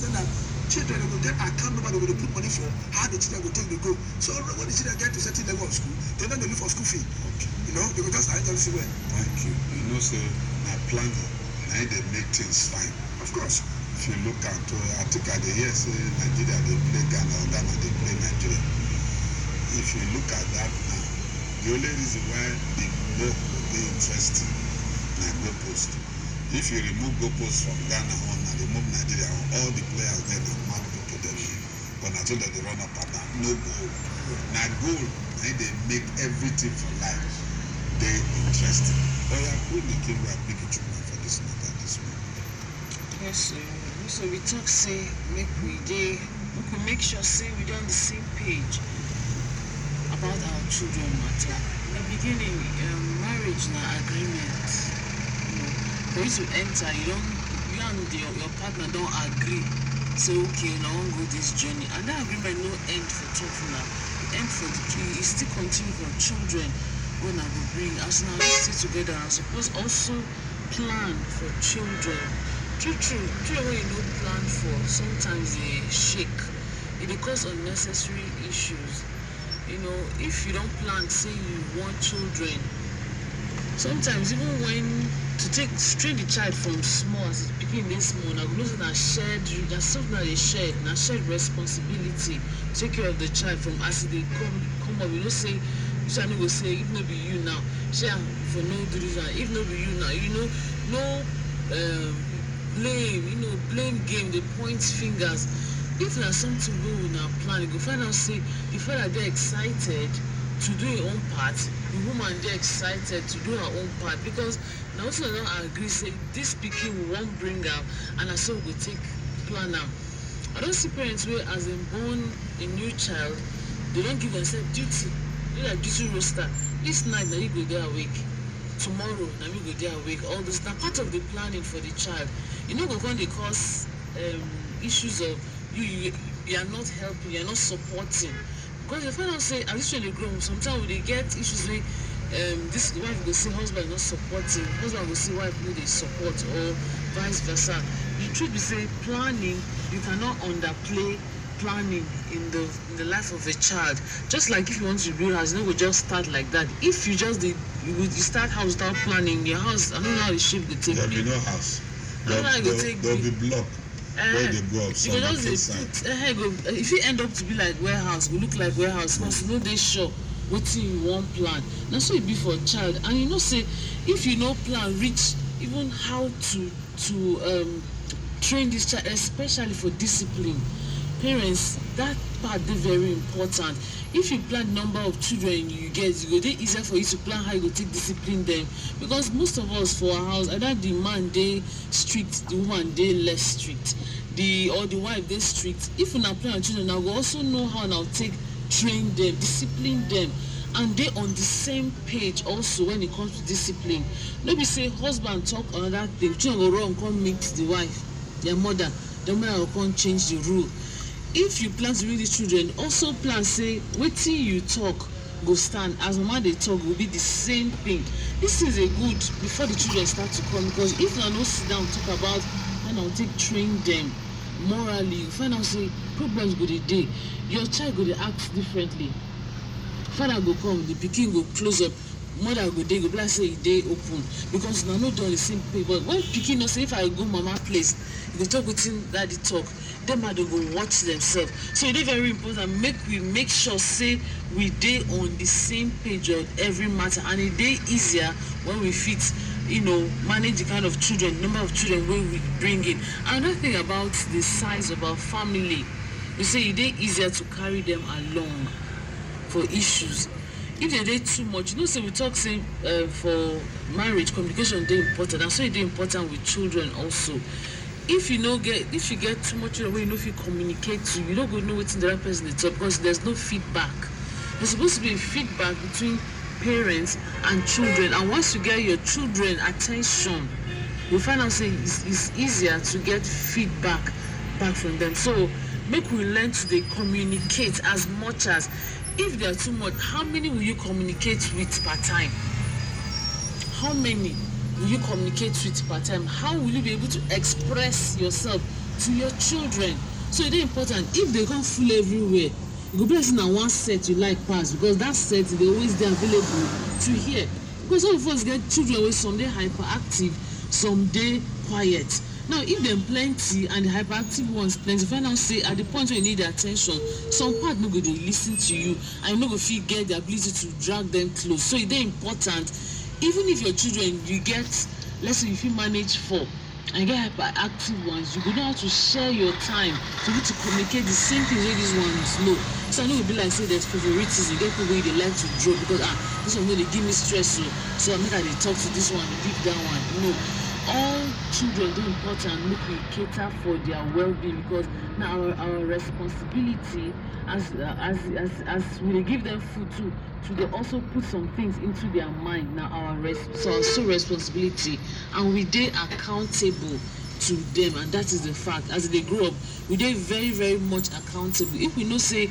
So that children will get account number, they will put money for how the children will take the go. So when the children get to certain level of school, they don't look for school fee. Okay. You know, they will just enter the school. Thank you. You know, so my planning, now they make things fine. Of course. If you look at, I think at the year, say Nigeria, they play Ghana, or Ghana, they play Nigeria. If you look at that now, the only reason why the goal will be interesting na goalpost. If you remove goalpost from Ghana on and remove Nigeria on, all the players then are mad people them. But I told them they run up and down. No goal. Now goal, now they make everything for life. They interesting. Oh yeah, who the king will make it for this matter this one? Yes, so we talk say we could make sure say we on the same page about our children matter. In the beginning, marriage na agreement. You know, for you to enter, you and your partner don't agree. Say okay, now won't go this journey, and that agreement no end for talking now. It end for the key. It still continue for children. When I will bring as now we stay together, I suppose also plan for children. Children when you don't plan for, sometimes they shake. It cause unnecessary issues. You know, if you don't plan, say you want children, sometimes even when to train the child from small, as it's picking this small, now losing a shared, that's something that they shared, now shared responsibility. Take care of the child from as they come up. You know, say you shall not say if not be you now, share for no reason. If not be you now, you know, no blame, you know, blame game, they point fingers. If there's something go in our plan, you go find out say the father they're excited to do her own part, the woman they're excited to do her own part, because now also don't agree say this speaking we won't bring up and I say we take plan out. I don't see parents where as they born a new child, they don't give themselves duty. They like duty roster. This night now you go there awake. Tomorrow now you go there awake. All this now part of the planning for the child. You know, when they cause issues of you are not helping, you are not supporting. Because the father say, at least when they grow, sometimes they get issues with this wife will say husband not supporting, husband will say wife no they support, or vice versa. The truth be say planning, you cannot underplay planning in the life of a child. Just like if you want to build a house, you know, we just start like that. If you just you start house without planning, your house, I don't know how the shape will take. There'll be no house. There'll be block. Where they go up, some if you end up to be like warehouse, will look like warehouse, because you know they sure what you want plan. Now so it be for a child, and you know say if you know plan reach even how to train this child, especially for discipline. Parents, that part is very important. If you plan number of children you get, it will be easier for you to plan how you will take discipline them. Because most of us for our house, either the man they strict, the woman they less strict, the wife they strict. If you now plan on children, I will also know how now take train them, discipline them, and they on the same page also when it comes to discipline. Maybe say husband talk another thing, children go wrong, come meet the wife, their mother, the mother will come change the rule. If you plan to read the children, also plan say waiting you talk go stand as mama they talk will be the same thing. This is a good before the children start to come, because if you no sit down talk about and I'll take train them morally, you find out say problems go the day, your child go to act differently. Father go come, the pikin go close up, mother go dey go be like say they open, because now not done the same thing. But when pikin no say if I go mama place, you go talk with him daddy talk, them are they go watch themselves. So it is very important make sure say we dey on the same page on every matter, and it dey easier when we fit, you know, manage the kind of children, number of children where we bring in. Another thing about the size of our family, you say it dey easier to carry them along for issues. If they dey too much, you know, say we talk say for marriage communication dey important, and so it dey important with children also. If you get too much way, you know, if you communicate to, you don't go know what's in the other person is up, because there's no feedback. There's supposed to be feedback between parents and children, and once you get your children attention, you find out say it's easier to get feedback back from them. So make we learn to dey communicate as much as. If they are too much, how many will you communicate with per time? How many will you communicate with per time? How will you be able to express yourself to your children. So e dey important. If they come full everywhere, e go be like say na one set you like pass, because that set dey always dey available to hear. Because all of us get children wey some dey hyperactive, some dey quiet. Now if dem plenty and the hyperactive ones plenty, find out say at the point wey you need their attention, some part no go dey lis ten to you and you no go fit get the ability to drag them close. So e dey important, even if your children you get, let's say you fit manage 4 and you get hyperactive ones, you go know how to share your time to be to communicate the same things wey these ones know. So I know e be like say there's favoritism. You get people wey dey like to draw because this one no dey give me stress, so make I dey talk to this one, leave that one. No, all children dey important. Make we cater for their well-being, because na our responsibility as we dey give them food too, to dey also put some things into their mind. Na our responsibility, and we dey accountable to them, and that is the fact. As they grow up, we dey very, very much accountable. If we know say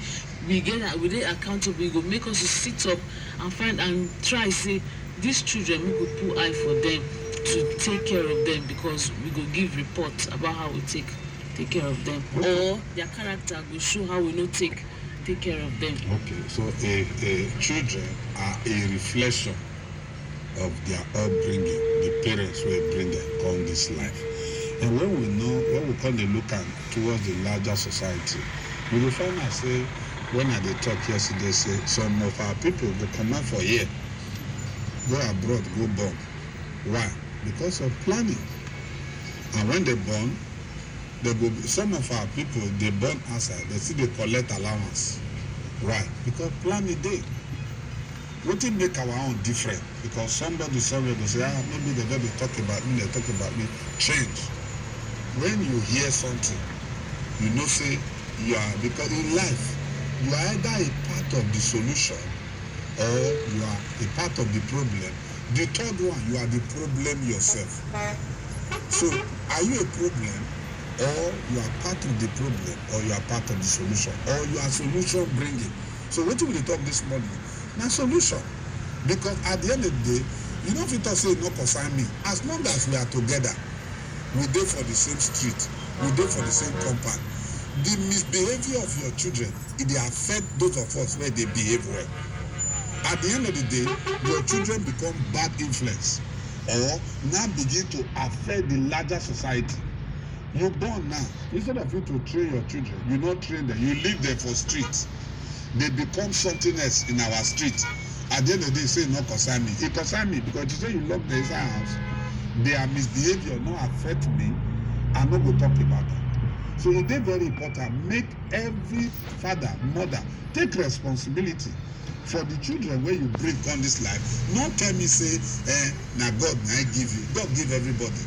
we dey accountable, e go make us to sit up and find and try say these children, we go put eye for them to take care of them, because we go give reports about how we take care of them, or their character go show how we no take care of them. Okay, so children are a reflection of their upbringing, the parents will bring them on this life. And when we come to look at towards the larger society, we will find out say, when I dey talk yesterday, say some of our people go come out for here, go abroad, go born. Why? Because of planning. And when they born, some of our people, they born outside, they still they collect allowance. Why? Because planning dey. Wetin make our own different? Because somebody somewhere go say, maybe they don't be talking about me, they talk about me. Change. When you hear something, you know say you are, because in life, you are either a part of the solution or you are a part of the problem. The third one, you are the problem yourself. So, are you a problem, or you are part of the problem, or you are part of the solution, or you are solution bringing? So, what will we talk this morning? Now, solution. Because at the end of the day, you don't fit to say no concern me. As long as we are together, we dey for the same street, we dey for the same compound. The misbehavior of your children, it dey affect those of us where they behave well. At the end of the day, your children become bad influence, or now begin to affect the larger society. You born now, instead of you to train your children, you not train them, you leave them for streets. They become something else in our street. At the end of the day, say no concern me. It concern me because you say you lock the inside house, their misbehavior no affect me, I'm not going to talk about that. So it is very important. Make every father, mother take responsibility for the children where you bring on this life. Not tell me say, now God I give you. God give everybody.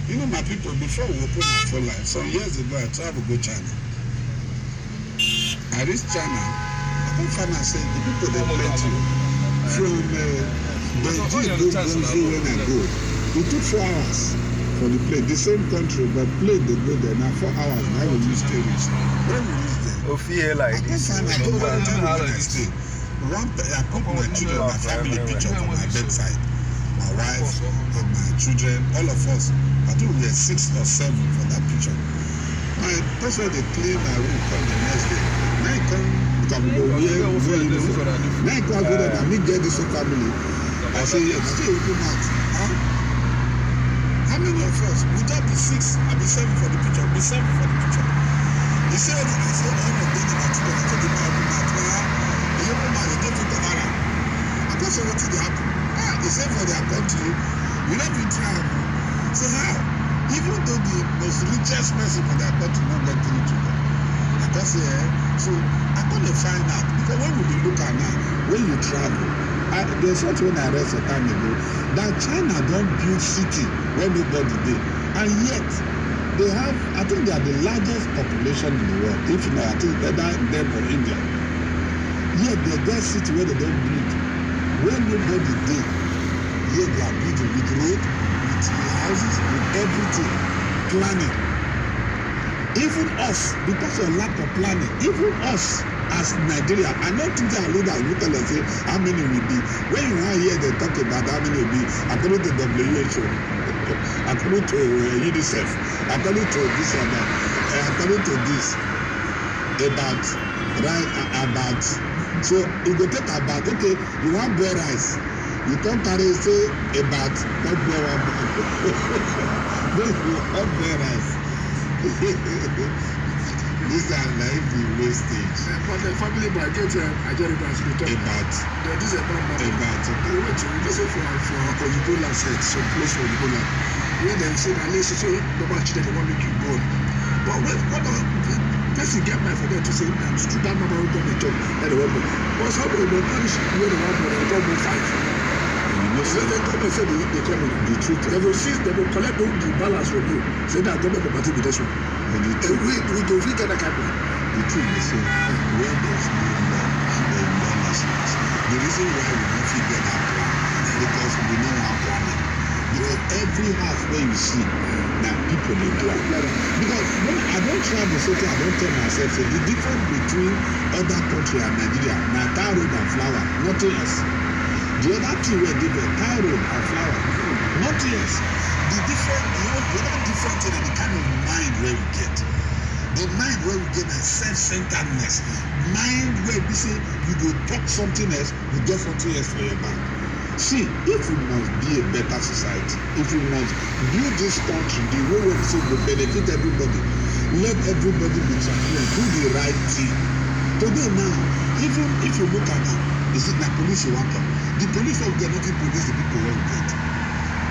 You know my people, before we open our phone line, some years ago I traveled to go China. I reached China, I come find out say the people they plenty. From Beijing go Guangzhou when I go. It took 4 hours for the plane. The same country, but plane they go there now 4 hours. Now we will stay reach. When we reach there, feel like this. I go one time when I stay. I put my children, my family picture on my bedside. My wife and my children, all of us. I think we were 6 or 7 for that picture. My person they clean my room come the next day. Now I come because we go here, we go uniform. Now I go there and me get this whole family. I say, yeah, still open out. Huh? How many of us? We just be 6, I be 7 for the picture, be 7 for the picture. He said, I said, I'm not doing it. I told him, I'm not doing it. He opened out, he gave it to Ghana. I don't say what did happen. They say for their country, we don't be trying. So how? Even though the most richest person for their country not get through to them. I can say, so I'm going to find out. Because when we look at now, when you travel, there's something when I read some time ago, that China don't build city where nobody did. And yet, they have, I think they are the largest population in the world. If you know, I think better them or India. Yet they get city where they don't build. Where nobody did. Yet they are building with road, with houses, with everything. Planning. Even us, because of lack of planning, even us as Nigeria, I don't think our leader will tell us say how many will be. When you want to hear they talk about how many will be, according to WHO, according to UNICEF, according to this and that, according to this, about about. So you go take about, okay, you want boil rice, you can't carry say about not boil one no, you want boil rice. This is like the wastage. For the family budget, I just realize we talk about. This is about money. About. We went to just for Ojibola said some place for Ojibola. Where they say that let's say normal children they want to make you born. But what person get mind for them to say student mama will come and talk and they want to. But some people will punish where they want to they come with 5. So they come and say they come with the truth. They will see, they will collect the balance from you. Say that government property with this one. But the truth, we don't get that kind of. The truth is where there's no law, no lawlessness. The reason why we don't figure that plan because we know how planning. Because every house where you see that people they plan. Because when I don't try the city, I don't tell myself say the difference between other country and Nigeria, now tar road and flour, nothing else. The other thing were different, tar road and flour, nothing else. The different, the other different thing is the kind of mind where we get. The mind where we get is self-centeredness. Mind where we say you go talk something else, you get something else for your back. See, if we must be a better society, if we must build this country the way we say will benefit everybody, let everybody be transparent, do the right thing. Today now, even if you look at it, is it the police you want to? The police will get nothing police the people where we get.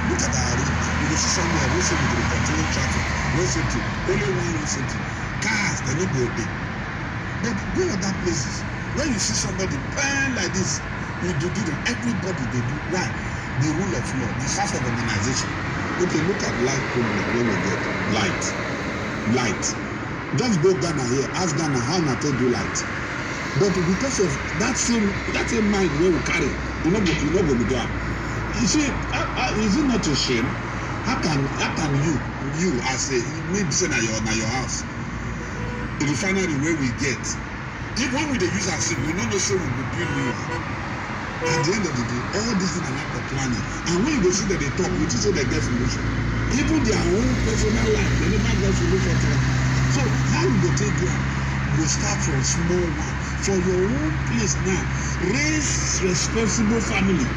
Look at our road. You go see somewhere, we say we go control traffic, road safety, only one road safety. Cars, they no go obey. But go other places, when you see somebody plan like this, you do them, everybody they do. Why? The rule of law, the source of organization. Okay, look at light problem when we get light. Just go Ghana here, ask Ghana how na take do light. But because of that same mind wey we carry, you no go be do am. You see, is it not a shame? How can you as a maybe say na your house, the refinery where we get, if when we dey use our sim, we no know say we go build new one. At the end of the day, all this thing are not planning. And when you go see that they talk, which is say they get solution. Even their own personal life, they never get solution to it. So how you go take care? You start from small one. For your own place now, raise responsible family.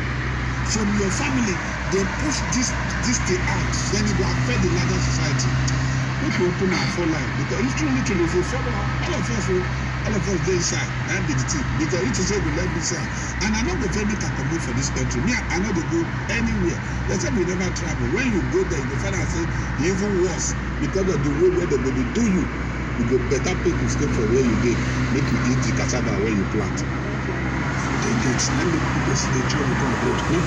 From your family, they push this thing out. Then it will affect the larger society. If you open our full life, because it's truly if you follow all of us dey inside, that be the thing. Because it is say we let me say, and I know the family can come for this country. Me, I know they go anywhere. They say we never travel. When you go there, you find out say even worse because of the way where they go to do you. You go better pay to stay for where you dey, make you eat the cassava where you plant. Let me because they try to go abroad. You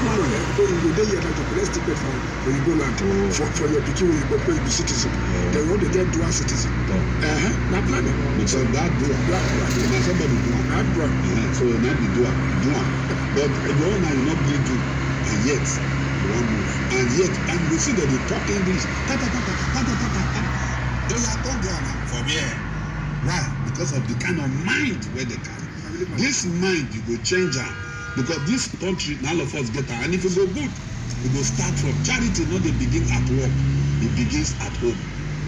go there, you have to let's take it for you go land for your pikin when you go pay the citizen. They want to get dual citizen. Not planning. Because that dual, na somebody dual. Not dual. So you not be dual. But the one now you not really do, and yet you won't move. And you see that they talk English. They are gone there now from here. Why? Because of the kind of mind where they carry. This mind you go change am because this country na all of us get am, and if you go good you go start from charity. No dey begin at work, it begins at home.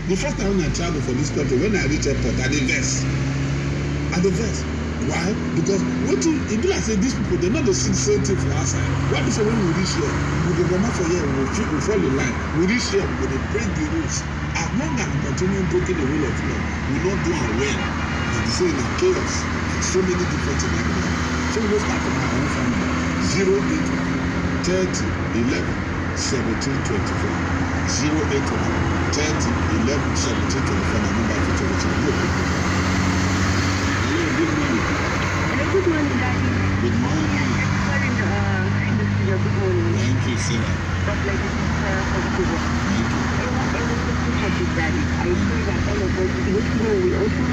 The first time when I travel for this country, when I reach airport I dey vex. Why? Because wetin e be like say these people dey no dey see the same thing for outside. Why be say when we reach here we go comot for here, we fall in line, we reach here we go dey break the rules. As long as we continue breaking the rule of law, we no do am well, and be say na chaos. So many different things like that. So we go start from our own family. 081 30 11 17 24. 081 30 11 17 24. My number is 22. Hello, good morning. Hello, good morning, Daddy. Good morning. Sorry, in the studio. Good morning. Thank you, Sarah. God bless you, Sarah from Abuja. Thank you. I was looking at this, Daddy. I pray that all of us will also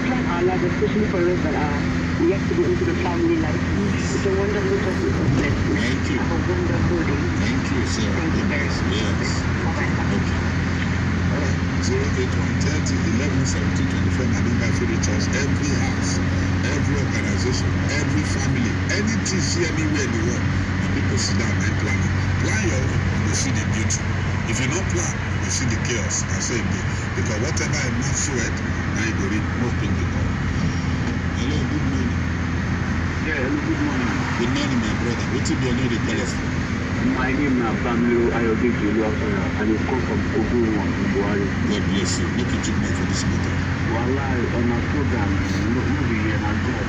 plan our lives, especially for us that are yet to go into the family life. It's a wonderful topic. God bless you. Thank you. Have a wonderful day. Thank you, Sarah. Thank you very much. Yes. Bye-bye. Okay. All right. 081 30 11 17 24. My number for the church. Every house, every organization, every family, anything see anywhere in the world, and people sit down and plan it. Plan your own. you see the beauty. If you no plan, you see the chaos. I say it because whatever a man sweat, now you go read most people come. Hello, good morning. Yeah, hello, good morning. Good morning, my brother. What you be on the call? My name is Family Ayodeke Luafana, and you come from Ogunwa in Buhari. God bless you. Make it too much for this matter. Wallahi, on our program, no be here, and God.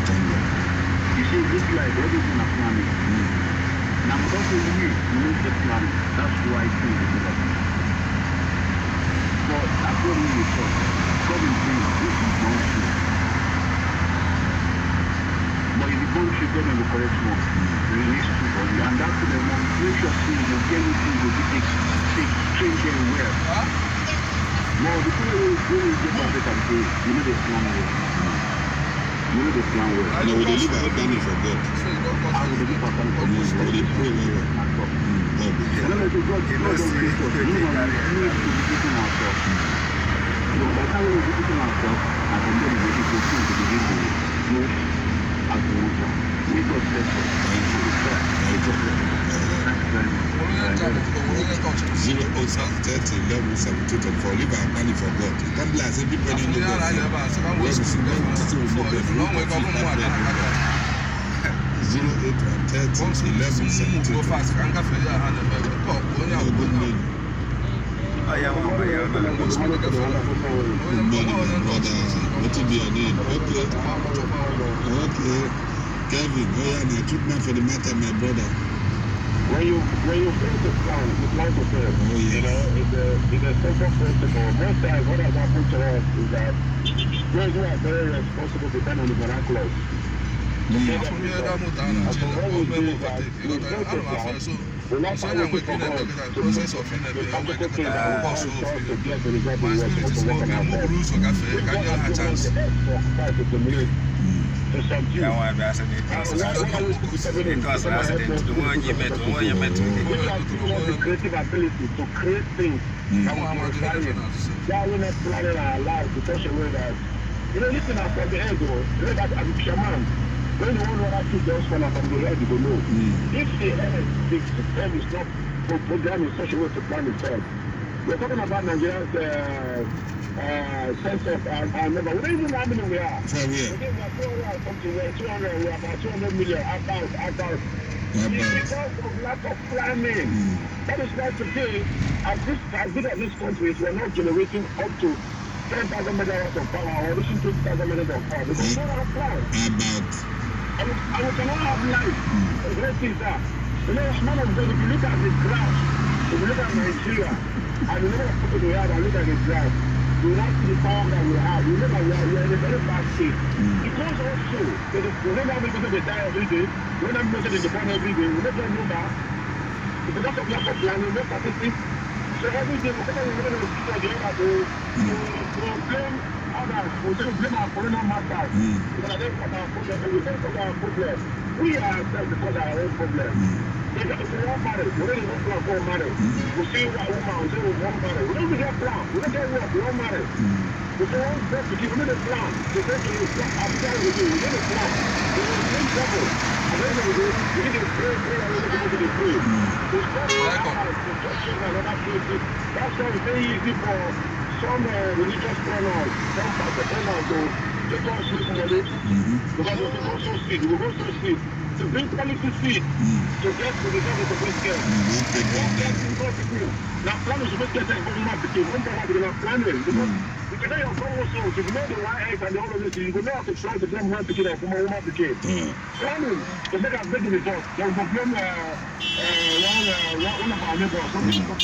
Thank God. You see, this life, everything is planning. Now, because of you need the plan. That's why I think it's better. But according to the church, God is saying, this is not true. But if the country God will correct one, release to body, and that's the one. Make sure you will get anything you will train them well. Now, the people who get back and say, you know the plan well. You know the plan well. No, we live our planning for God. I will be part of the We pray well. God be I don't know if God don't create us. We need to be visiting ourselves. So by the time we are visiting ourselves, and from there we will begin to begin to move as we move on. May God bless us. Thank you. Thank you very much. 08730117224. Live our planning for God. You come like say people in the God. Where we see God, we see God. 08130117224. Good morning. Good morning, my brother. What will be your name? Okay. Kevin, now treatment for the matter, my brother. When you face a plan, you plan to fail. Oh, yes. You know, it's a simple principle. Most times what has happened to us is that those who are very responsible depend on the vernaculars. We not waiting for God to the practical thing that will cause us to get the result we want to work on our lives. To subdue. The creative ability to create things that will glorify Him. That will not planning our lives in such a way that, you know, listen up from the head, though. You know that as a shaman, when the one other two just fall from the head, you will know. If the head, the system is not programmed in such a way to plan itself. We're talking about Nigeria's sense of our number. We don't even know how many we are. For real. We are something, we're 200, we're about 200 million, about. It's because of lack of planning. That is why today, as big as this country is, we're not generating up to 10,000 megawatts of power or reaching 20,000 megawatts of power because we don't have plans. And we cannot have life. The great thing is that, you know, none of them, if you look at the graph, if you look at Nigeria, and you look at people we have and look at the graph, you will not see the power that we have. You know that we are in a very bad state. Because also, we don't have people to die every day, we don't have people to born every day, we don't know that. It's because of lack of planning, no statistics. So every day, we can't even know the other to blame others, we blame our foreign masters. Because they cause our problem, we don't cause our problem. We are ourselves because of our own problem. If we want marriage, we don't even plan for marriage. We see a woman, we say we want marriage. We don't get plan, we don't get work, we want marriage. If we want work to give, we need a plan. To go to the plan, I'm telling you, we need a plan. We need trouble. And then we need to pray, and we need to go to the pray. It's not protection and other places. That's why it's very easy for some religious planners, some pastor planners to take on sleep money. Because we will go so sick, we will go so sick. To bring quality seed to get to the level of the care. Now, plan is to make it a government became one part of the planning. Because you can know your chromosomes, if you know the right eggs and the other things, you will know how to try to blame one became from a woman became. Planning to make a big result. There will be one of our neighbors, something go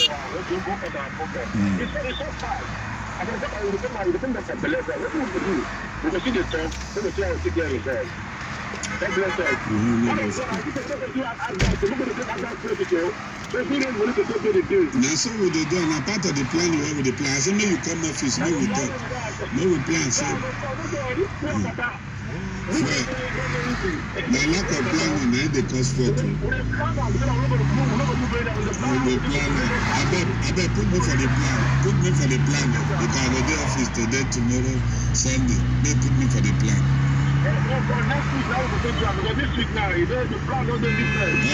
for that problem. It's so fast. And then I will become that's a believer. What do we do? We will see the talk, we will see how to take care of results. God bless us. That's what we do, and a part of the plan you have with the plan. I say, may you come office, may we talk, may we plan. So, the lack of planning, may they cause for it. We will plan. I bet put me for the plan. Put me for the plan because the day office today, tomorrow, Sunday. They put me for the plan. Next week now, because this week now, the plan doesn't different.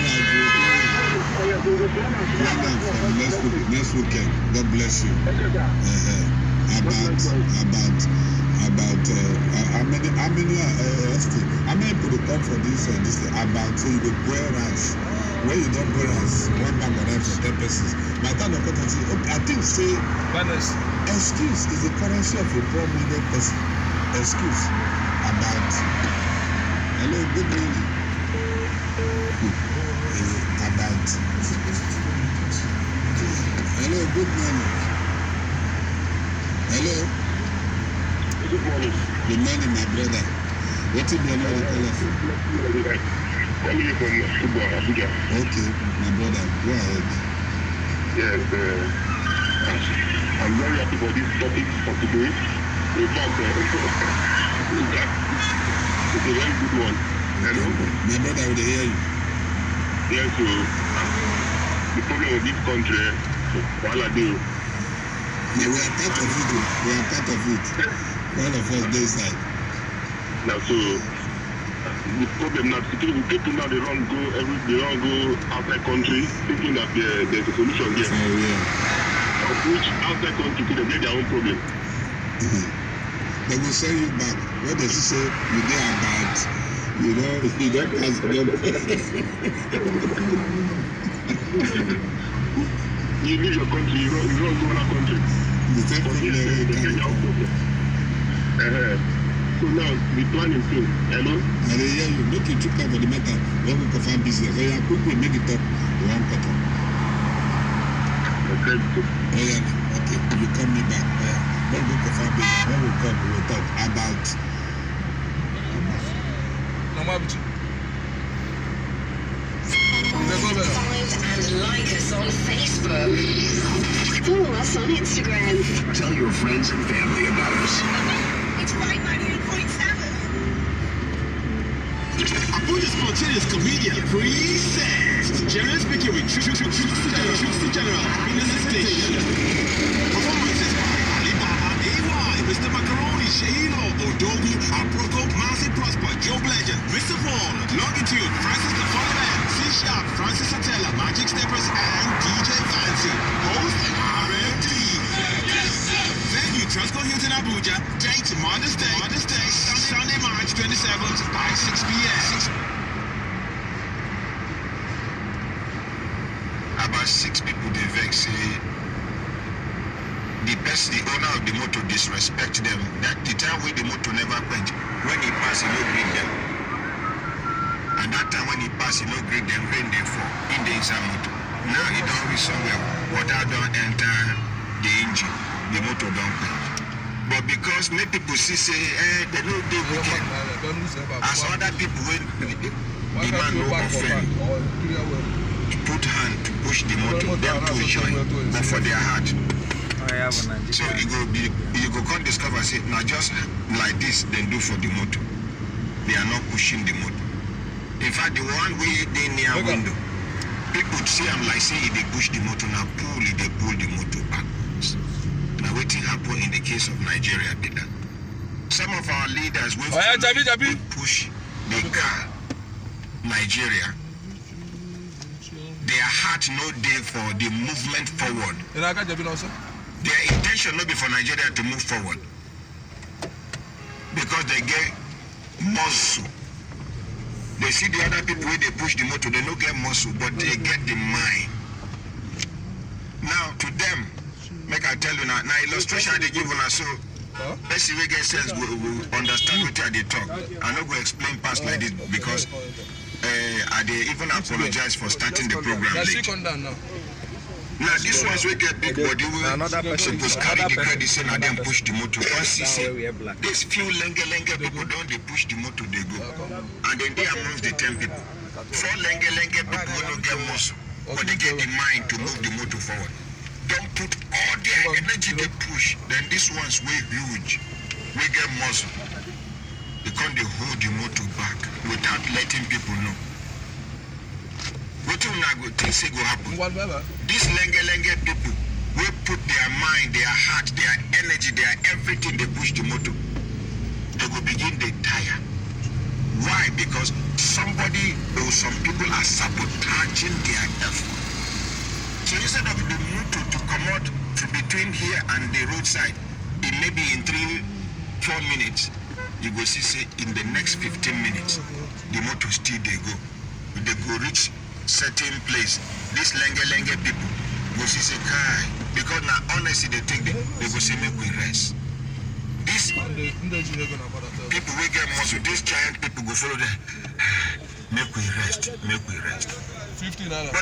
Next weekend. God bless you. How many people come for this about so you go boil rice. When you don't boil rice, one bag of rice for 10 pesos. My time of contact say, I think say excuse is the currency of a poor minded person. Excuse about hello, good morning. About hello, good morning. Hello. Good morning. Good morning, my brother. What is your name? Calling you from Abuja. Okay, my brother, go ahead. Yes, I'm very happy for this topic for today. In fact, it's a very good one. Hello? My brother, I will hear you. Yes, so the problem of this country, while I do. Yeah, we are part of it. We are part of it. All of us this side. Now, so the problem now, people now they don't go outside country thinking that there's a solution there. Oh yeah. Of which outside country they get their own problem. They will send you back. What does he say? You did about, you don't pass them. You leave your country, you don't go another country. The same problem They get their own problem. So now the plan is still, hello? I hear you. Make you took time for the matter. When we confirm business. So yeah, quickly make it up. One quarter. Okay. Oh yeah. Okay. You call me back. When we confirm business. When we come, we will talk about. Follow and like us on Facebook. Follow us on Instagram. Tell your friends and family about us. It's Right 98.7. Abuja's spontaneous comedian presents General speaking with Truth to General Happiness Station. Performances by Alibaba, AY, Mr. Macaroni, Shahilo, Odogu, Aproko, Marcy Prosper, Joe Legend, Mr. Paul, Longitude, Francis the Follower, C-Sharp, Francis Satella, Magic Steppers, and DJ Fancy. Host RMD. Venue Trustco Hilton Abuja. Date Mother's Day, Sunday, March 27th by 6 p.m. About 6 people they vex say the owner of the motor disrespect them. That the time when the motor never quench, when he pass he no greet them. And that time when he pass he no greet them, when they fall in the inside motor. Now he don't reach somewhere, water don't enter the engine, the motor don't quench. But because many people see say, they know they wicked. As other people when the man no offend, put hand to push the motor, them to join, but for their heart. So you go come discover say now just like this they do for the motor. They are not pushing the motor. In fact, the one way they near window, people see I'm like say they push the motor now they pull the motor backwards. Now waiting happen in the case of Nigeria be that. Some of our leaders will push the car Nigeria. Their heart no day for the movement forward. Their intention not be for Nigeria to move forward. Because they get muscle. They see the other people where they push the motor, they don't get muscle, but they get the mind. Now to them, make I tell you now illustration they give us so let's see we get sense we understand what they talk. I not go explain past like this because I they even apologize for starting the program late. Now this ones we get big body we supposed carry the credit say now them push the motor. Once you see this few lenge people don't they push the motor they go. And then they amongst the 10 people. 4 lenge people will not get muscle, but they get the mind to move the motor forward. Don't put all their energy they push. Then these ones way huge. We get muscle. They can't they hold the motor back without letting people know. What will not go things say go happen? These lenge people will put their mind, their heart, their energy, their everything they push the motor. They will begin they tire. Why? Because somebody or some people are sabotaging their effort. So instead of the motor to come out between here and the roadside, it may be in 3-4 minutes, you go see say in the next 15 minutes, the motor still they go reach certain place. This lenge people go see say kai, because now honestly they think they go say make we rest. This people will get muscle, these giant people go follow them. Make we rest. 15 hours.